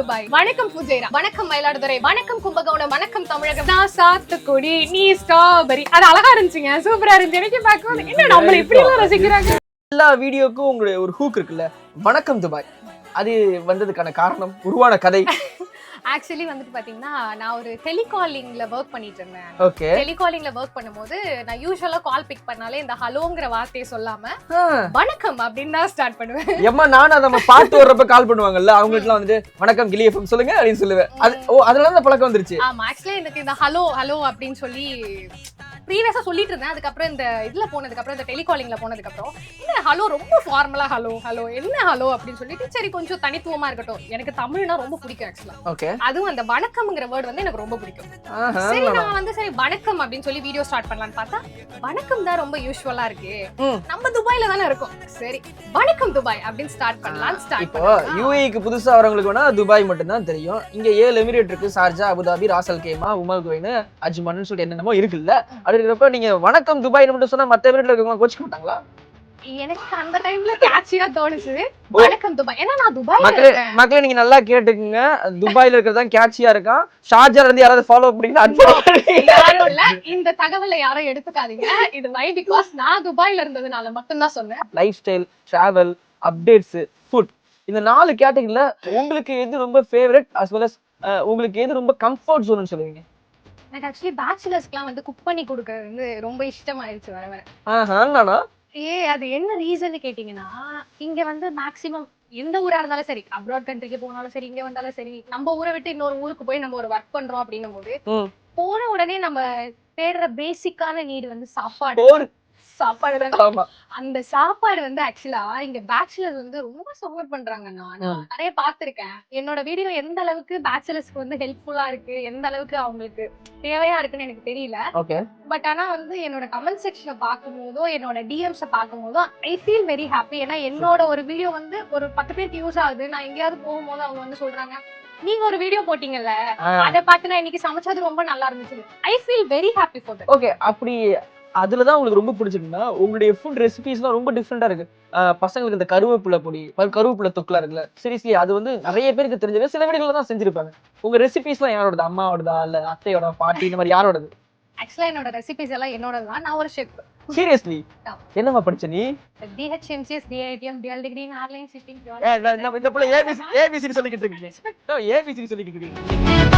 Dubai, வணக்கம் புஜேரா, வணக்கம் மயிலாடுதுறை, வணக்கம் கும்பகோணம், வணக்கம் தமிழகம், நான் சாத்துக்குடி, நீ ஸ்ட்ராபெரி. அது அழகா இருந்துச்சுங்க, சூப்பரா இருந்துச்சு. எனக்கு பார்க்கும்போது என்ன நம்மள இப்படி எல்லாம் ரசிக்கிறாங்க. எல்லா வீடியோக்கும் உங்களுடைய ஒரு ஹூக் இருக்குல்ல, வணக்கம் துபாய், அது வந்ததுக்கான காரணம், உருவான கதை. ஆக்சுவலி வந்துட்டு பாத்தீங்கன்னா, நான் ஒரு டெலிகாலிங்ல ஒர்க் பண்ணிட்டு இருந்தேன். ஓகே. டெலிகாலிங்ல ஒர்க் பண்ணும்போது நான் யூசுவலா கால் பிக் பண்ணாலே இந்த ஹலோங்கிற வார்த்தையை சொல்லாம வணக்கம் அப்படின்னு தான் ஸ்டார்ட் பண்ணுவேன். ஏமா நானும் அதை பாட்டு வர்றப்ப கால் பண்ணுவாங்கல்ல, அவங்களுக்குலாம் வந்து வணக்கம் கிளி எஃப்எம் சொல்லுங்க அப்படின்னு சொல்லுவேன். அதனால அந்த பழக்கம் வந்துருச்சு. ஆமா, ஆக்சுவலி எனக்கு இந்த ஹலோ ஹலோ அப்படின்னு சொல்லி ப்ரீவியஸா சொல்லிட்டு இருந்தேன். அதுக்கப்புறம் இந்த இதுல போனதுக்கு அப்புறம், இந்த டெலிகாலிங்ல போனதுக்கு அப்புறம் என்ன ஹலோ ரொம்ப ஃபார்மலா ஹலோ ஹலோ என்ன ஹலோ அப்படின்னு சொல்லிட்டு சரி கொஞ்சம் தனித்துவமா இருக்கட்டும். எனக்கு தமிழ்னா ரொம்ப பிடிக்கும் ஆக்சுவலா. ஓகே. அதுவும் அந்த வணக்கம்ங்கிற வேர்ட் வந்து எனக்கு ரொம்ப பிடிக்கும். சரி நான் வந்து சரி வணக்கம் அப்படின்னு சொல்லி வீடியோ ஸ்டார்ட் பண்ணலாம்னு பார்த்தா வணக்கம் தான் ரொம்ப யூசுவலா இருக்கு, நம்ம துபாயில தானே இருக்கோம், சரி வணக்கம் துபாய் அப்படின்னு ஸ்டார்ட் பண்ணலாம். இப்போ யுஏஇக்கு புதுசா வரவங்களுக்கு வேணா துபாய் மட்டும் தான் தெரியும். இங்க 7 எமிரேட் இருக்கு, ஷார்ஜா, அபுதாபி, ராசல் கேமா, உமல் குவைன், அஜ்மான் சொல்லிட்டு என்னென்னமோ இருக்குல்ல. அப்படிங்கிறப்ப நீங்க வணக்கம் துபாய் மட்டும் சொன்னா மத்த எமிரேட்ல இருக்கவங்க கோச்சிக்க மாட்டாங்களா? எனக்கு அந்த டைம்ல கேட்சியா தோணுச்சு வணக்கம் துபாய். ஏன்னா நான் துபாய்ல மக்களே நீங்க நல்லா கேட்டுக்குங்க, துபாய்ல இருக்கிறது கேட்சியா இருக்கான். ஷார்ஜால இருந்து யாராவது ஃபாலோ பண்ணீங்கன்னா யாரும் இல்ல, இந்த தகவலை யாரும் எடுத்துக்காதீங்க. இது வை பிகாஸ் நான் துபாய்ல இருந்ததுனால மட்டும் தான் சொன்னேன். Life style, travel, updates, food, இந்த 4 கேட்டகரியில உங்களுக்கு எது ரொம்ப ஃபேவரட் as well as உங்களுக்கு எது ரொம்ப கம்ஃபர்ட் ஜோன்னு சொல்லுவீங்க? எனக்கு ஆக்சுவலி பேச்சுலர்ஸ்க்குலாம் வந்து குக் பண்ணி கொடுக்கறது வந்து ரொம்ப இஷ்டமாயிருச்சு வர வர. நானா? அது என்ன ரீசன் கேட்டீங்கன்னா, இங்க வந்து மேக்ஸிமம் எந்த ஊரா இருந்தாலும் சரி, அப்ராட் கண்ட்ரிக்கு போனாலும் சரி, இங்க வந்தாலும் சரி, நம்ம ஊரை விட்டு இன்னொரு ஊருக்கு போய் நம்ம ஒரு ஒர்க் பண்றோம் அப்படின்னும் போது போன உடனே நம்ம தேடுற பேசிக்கான நீடு வந்து சாப்பாடு. அந்த சாப்பாடு வந்து ஆக்சுவலா இங்க பேச்சுலர்ஸ் வந்து ரொம்ப சப்போர்ட் பண்றாங்க. நான் நிறைய பாத்திருக்கேன். என்னோட வீடியோ எந்த அளவுக்கு பேச்சுலர்ஸ்க்கு வந்து ஹெல்ப்ஃபுல்லா இருக்கு, எந்த அளவுக்கு அவங்களுக்கு தேவையா இருக்குன்னு எனக்கு தெரியல. பட் ஆனா வந்து என்னோட கமெண்ட் செக்ஷனை பார்க்கும் போதோ, என்னோட டிஎம்ஸை பார்க்கும் போதோ ஐ ஃபீல் வெரி ஹாப்பி. ஏன்னா என்னோட ஒரு வீடியோ வந்து ஒரு 10 பேருக்கு யூஸ் ஆகுது. நான் எங்கேயாவது போகும்போது அவங்க வந்து சொல்றாங்க, நீங்க ஒரு வீடியோ போட்டீங்கல்ல, அதை பார்த்து நான் இன்னைக்கு சமைச்சது ரொம்ப நல்லா இருந்துச்சு. I feel very happy for that. Okay. அப்படி அதுலதான் உங்களுக்கு ரொம்ப பிடிச்சிருக்குன்னா உங்களுடைய ஃபுட் ரெசிபிஸ்லாம் ரொம்ப டிஃப்ரெண்டா இருக்கு. பசங்களுக்கு இந்த கருவேப்பிலை பொடி, கருவேப்பிலை தொக்குலாம் இருக்குல்ல, சீரியஸ்லி அது வந்து நிறைய பேருக்கு தெரிஞ்சது. சில வீடுகள்ல தான் செஞ்சிருப்பாங்க. உங்க ரெசிபிஸ்லாம் யாரோடது? அம்மாவோடதா இல்ல அத்தையோட, பாட்டி, இந்த மாதிரி யாரோடது? ஆக்சுவலா என்னோட ரெசிபிஸ் எல்லாம் என்னோடது தான். நான் ஒரு ஷெஃப். சீரியஸ்லி? என்னமா படிச்ச நீ? DHMCS, DITM, dual degree in airline shipping. இந்த புள்ள ஏபிசி சொல்லிக்கிட்டு இருக்கீங்க. ஏபிசி சொல்லிக்கிட்டு இருக்கீங்க.